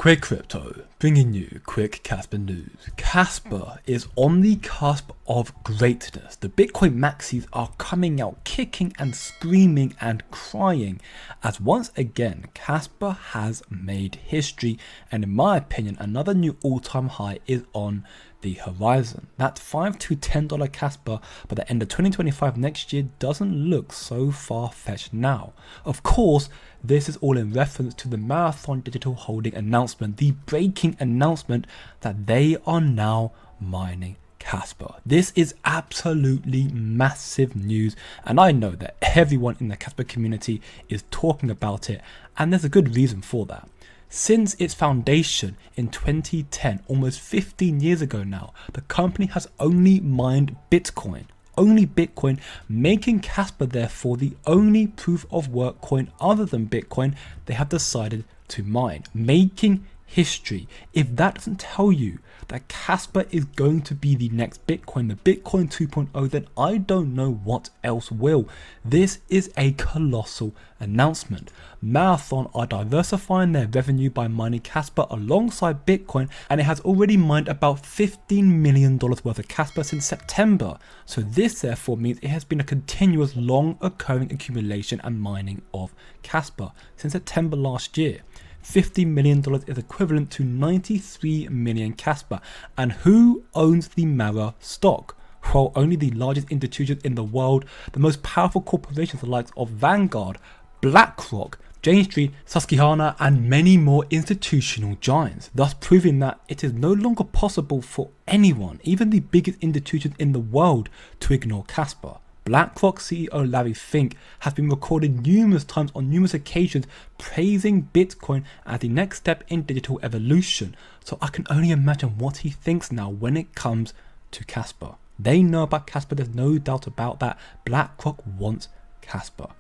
Quick Crypto, bringing you quick Caspa news. Caspa is on the cusp of greatness. The Bitcoin Maxis are coming out kicking and screaming and crying as once again Caspa has made history, and in my opinion another new all-time high is on the horizon. That $5 to $10 Caspa by the end of 2025 next year doesn't look so far-fetched now. Of course, this is all in reference to the Marathon Digital Holding announcement, the breaking announcement that they are now mining Caspa. This is absolutely massive news, and I know that everyone in the Caspa community is talking about it, and there's a good reason for that. Since its foundation in 2010, almost 15 years ago now, the company has only mined Bitcoin. Only Bitcoin, making Caspa therefore the only proof of work coin other than Bitcoin they have decided to mine, making history. If that doesn't tell you that Caspa is going to be the next Bitcoin, the Bitcoin 2.0, then I don't know what else will. This is a colossal announcement. Marathon are diversifying their revenue by mining Caspa alongside Bitcoin, and it has already mined about $15 million worth of Caspa since September. So this therefore means it has been a continuous long occurring accumulation and mining of Caspa since September last year. $50 million is equivalent to 93 million Caspa. And who owns the Mara stock? Well, only the largest institutions in the world, the most powerful corporations the likes of Vanguard, Blackrock, Jane Street, Susquehanna, and many more institutional giants, thus proving that it is no longer possible for anyone, even the biggest institutions in the world, to ignore Caspa. BlackRock CEO Larry Fink has been recorded numerous times on numerous occasions praising Bitcoin as the next step in digital evolution, so I can only imagine what he thinks now when it comes to Caspa. They know about Caspa, there's no doubt about that. BlackRock wants Caspa.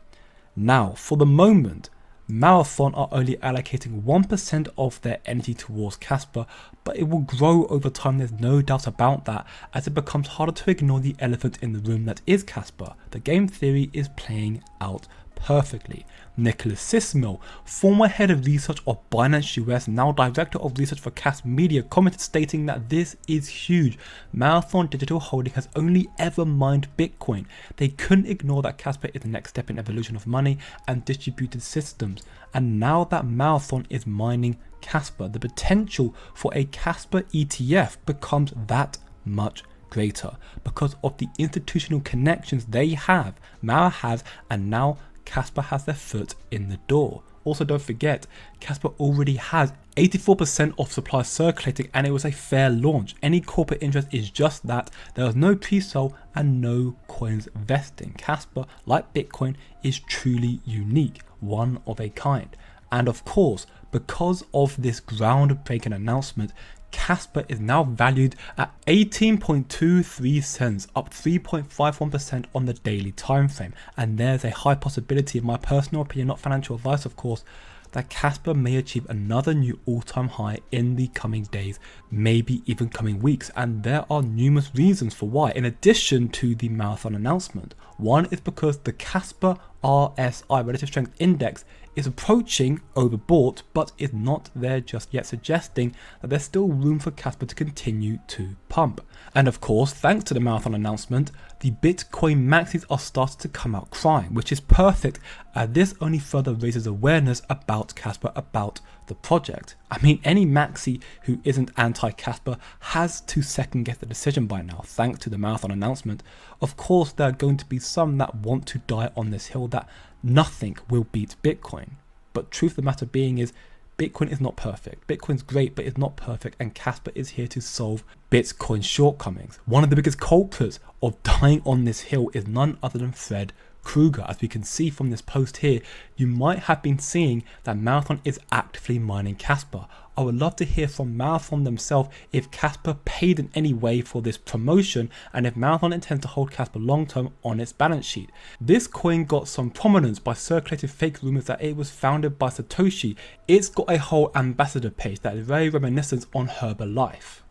Now, for the moment, Marathon are only allocating 1% of their energy towards Caspa, but it will grow over time, there's no doubt about that, as it becomes harder to ignore the elephant in the room that is Caspa. The game theory is playing out perfectly. Nicholas Sismel, former head of research of Binance US, now director of research for Caspa Media, commented stating that this is huge. Marathon Digital Holding has only ever mined Bitcoin. They couldn't ignore that Caspa is the next step in evolution of money and distributed systems. And now that Marathon is mining Caspa, the potential for a Caspa ETF becomes that much greater because of the institutional connections they have, Mara has, and now Caspa has their foot in the door. Also, don't forget, Caspa already has 84% of supply circulating, and it was a fair launch. Any corporate interest is just that. There was no pre-sale and no coins vesting. Caspa, like Bitcoin, is truly unique, one of a kind. And of course, because of this groundbreaking announcement, Caspa is now valued at 18.23 cents, up 3.51% on the daily time frame. And there's a high possibility, in my personal opinion, not financial advice of course, that Caspa may achieve another new all-time high in the coming days, maybe even coming weeks, and there are numerous reasons for why, in addition to the Marathon announcement. One is because the Caspa RSI, Relative Strength Index, is approaching overbought, but is not there just yet, suggesting that there's still room for Caspa to continue to pump. And of course, thanks to the Marathon announcement, the Bitcoin Maxis are starting to come out crying, which is perfect, as this only further raises awareness about Caspa, about the project. I mean, any Maxi who isn't anti-Caspa has to second guess the decision by now, thanks to the Marathon announcement. Of course, there are going to be some that want to die on this hill that nothing will beat Bitcoin. But truth of the matter being is, Bitcoin is not perfect. Bitcoin's great, but it's not perfect, and Caspa is here to solve Bitcoin's shortcomings. One of the biggest culprits of dying on this hill is none other than Fred Krueger. As we can see from this post here, you might have been seeing that Marathon is actively mining Caspa. I would love to hear from Marathon themselves if Caspa paid in any way for this promotion, and if Marathon intends to hold Caspa long term on its balance sheet. This coin got some prominence by circulating fake rumors that it was founded by Satoshi. It's got a whole ambassador page that is very reminiscent on Herbalife.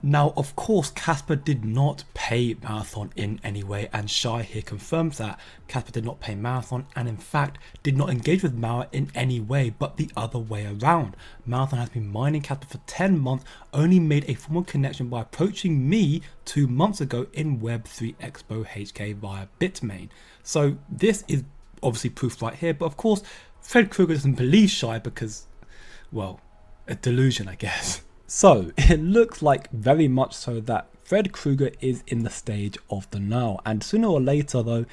Now, of course, Caspa did not pay Marathon in any way, and Shai here confirms that Caspa did not pay Marathon, and in fact did not engage with Mara in any way, but the other way around. Marathon has been mining Caspa for 10 months, only made a formal connection by approaching me 2 months ago in Web3 Expo HK via Bitmain. So this is obviously proof right here, but of course, Fred Krueger doesn't believe Shai because, well, a delusion, I guess. So it looks like very much so that Fred Krueger is in the stage of denial, and sooner or later though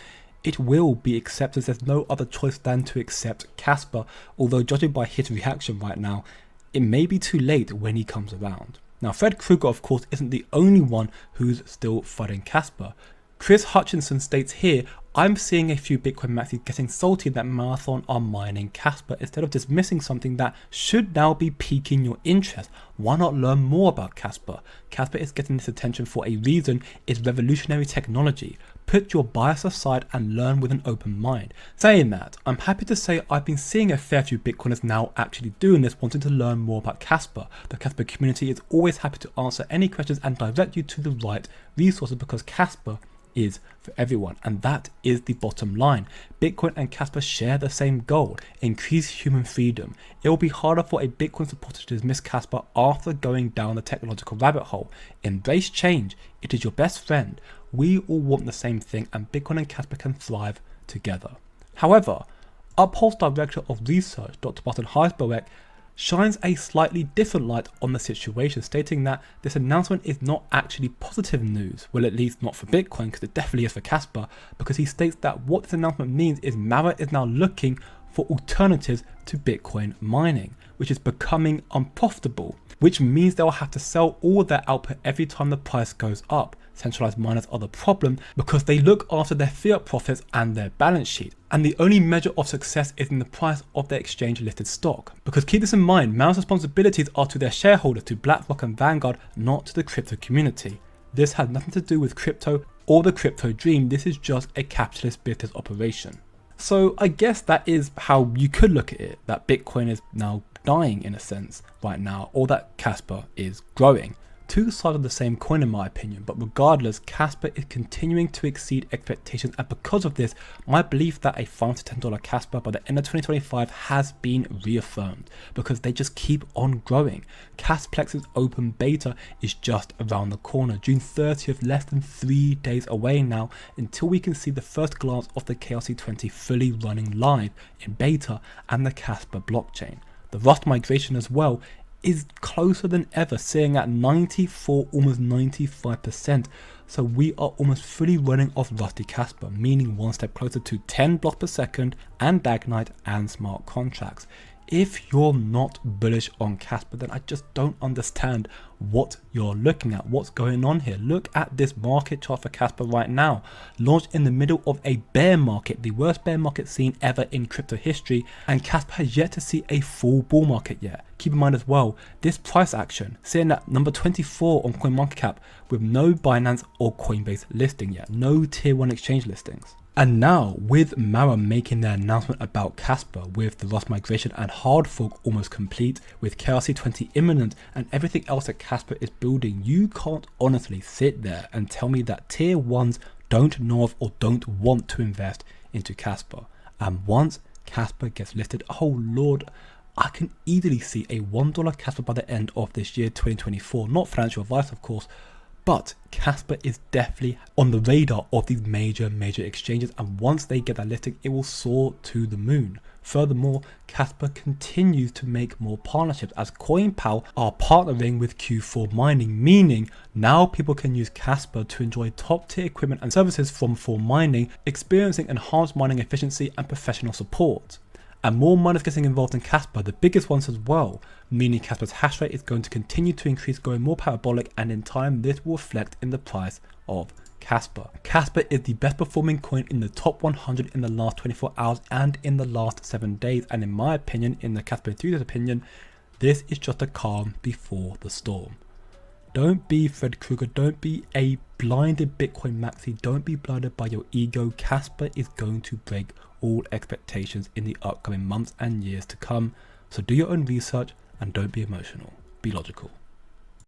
it will be accepted. There's no other choice than to accept Caspa, although judging by his reaction right now, it may be too late when he comes around. Now Fred Krueger of course isn't the only one who's still fighting Caspa. Chris Hutchinson states here, I'm seeing a few Bitcoin maxis getting salty that Marathon are mining Caspa instead of dismissing something that should now be piquing your interest. Why not learn more about Caspa? Caspa is getting this attention for a reason. It's revolutionary technology. Put your bias aside and learn with an open mind. Saying that, I'm happy to say I've been seeing a fair few Bitcoiners now actually doing this, wanting to learn more about Caspa. The Caspa community is always happy to answer any questions and direct you to the right resources because Caspa is for everyone, and that is the bottom line. Bitcoin and Caspa share the same goal: increase human freedom. It will be harder for a Bitcoin supporter to dismiss Caspa after going down the technological rabbit hole. Embrace change. It is your best friend. We all want the same thing, and Bitcoin and Caspa can thrive together. However, Uphold's Director of Research, Dr. Martin Heisberg, shines a slightly different light on the situation, stating that this announcement is not actually positive news, well, at least not for Bitcoin, because it definitely is for Caspa, because he states that what this announcement means is Mara is now looking for alternatives to Bitcoin mining, which is becoming unprofitable, which means they'll have to sell all their output every time the price goes up. Centralized miners are the problem because they look after their fiat profits and their balance sheet, and the only measure of success is in the price of their exchange listed stock. Because keep this in mind, Mara's responsibilities are to their shareholders, to Blackrock and Vanguard, not to the crypto community. This has nothing to do with crypto or the crypto dream. This is just a capitalist business operation. So I guess that is how you could look at it, that Bitcoin is now dying in a sense right now, or that Caspa is growing. Two sides of the same coin in my opinion, but regardless, Caspa is continuing to exceed expectations, and because of this, my belief that a $5 to $10 Caspa by the end of 2025 has been reaffirmed, because they just keep on growing. Casplex's open beta is just around the corner, June 30th, less than 3 days away now, until we can see the first glance of the KRC20 fully running live in beta and the Caspa blockchain. The Rust migration as well is closer than ever, sitting at 94, almost 95%. So we are almost fully running off Rusty Caspa, meaning one step closer to 10 blocks per second and Dagnite and smart contracts. If you're not bullish on Caspa, then I just don't understand what you're looking at, what's going on here. Look at this market chart for Caspa right now, launched in the middle of a bear market, the worst bear market seen ever in crypto history, and Caspa has yet to see a full bull market yet. Keep in mind as well, this price action sitting at number 24 on CoinMarketCap with no Binance or Coinbase listing yet, no tier 1 exchange listings. And now, with Mara making their announcement about Caspa, with the Rust migration and hard fork almost complete, with KRC20 imminent and everything else that Caspa is building, you can't honestly sit there and tell me that tier 1s don't know of or don't want to invest into Caspa. And once Caspa gets listed, oh lord, I can easily see a $1 Caspa by the end of this year, 2024. Not financial advice, of course, but Caspa is definitely on the radar of these major exchanges, and once they get that listing, it will soar to the moon. Furthermore, Caspa continues to make more partnerships as CoinPal are partnering with Q4 Mining, meaning now people can use Caspa to enjoy top tier equipment and services from 4 Mining, experiencing enhanced mining efficiency and professional support. And more miners getting involved in Caspa, the biggest ones as well, meaning Caspa's hash rate is going to continue to increase, going more parabolic, and in time this will reflect in the price of Caspa. Caspa is the best performing coin in the top 100 in the last 24 hours and in the last 7 days, and in my opinion, in the Caspa enthusiast opinion, this is just a calm before the storm. Don't be Fred Krueger, don't be a blinded Bitcoin maxi, don't be blinded by your ego. Caspa is going to break all expectations in the upcoming months and years to come. So do your own research and don't be emotional. Be logical.